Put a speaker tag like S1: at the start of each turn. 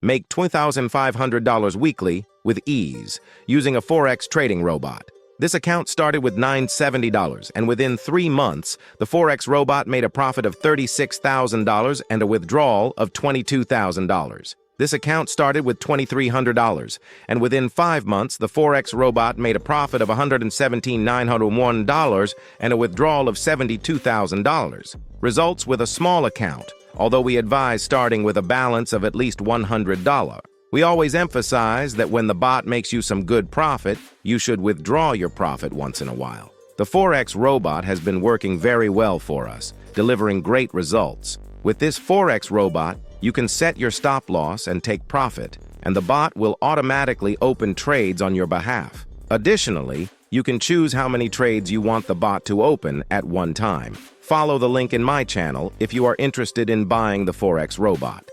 S1: Make $2,500 weekly with ease using a Forex trading robot. This account started with $970, and within 3 months, the Forex robot made a profit of $36,000 and a withdrawal of $22,000. This account started with $2,300, and within 5 months, the Forex robot made a profit of $117,901 and a withdrawal of $72,000. Results with a small account, although we advise starting with a balance of at least $100. We always emphasize that when the bot makes you some good profit, you should withdraw your profit once in a while. The Forex robot has been working very well for us, delivering great results. With this Forex robot, you can set your stop loss and take profit, and the bot will automatically open trades on your behalf. Additionally, you can choose how many trades you want the bot to open at one time. Follow the link in my channel if you are interested in buying the Forex robot.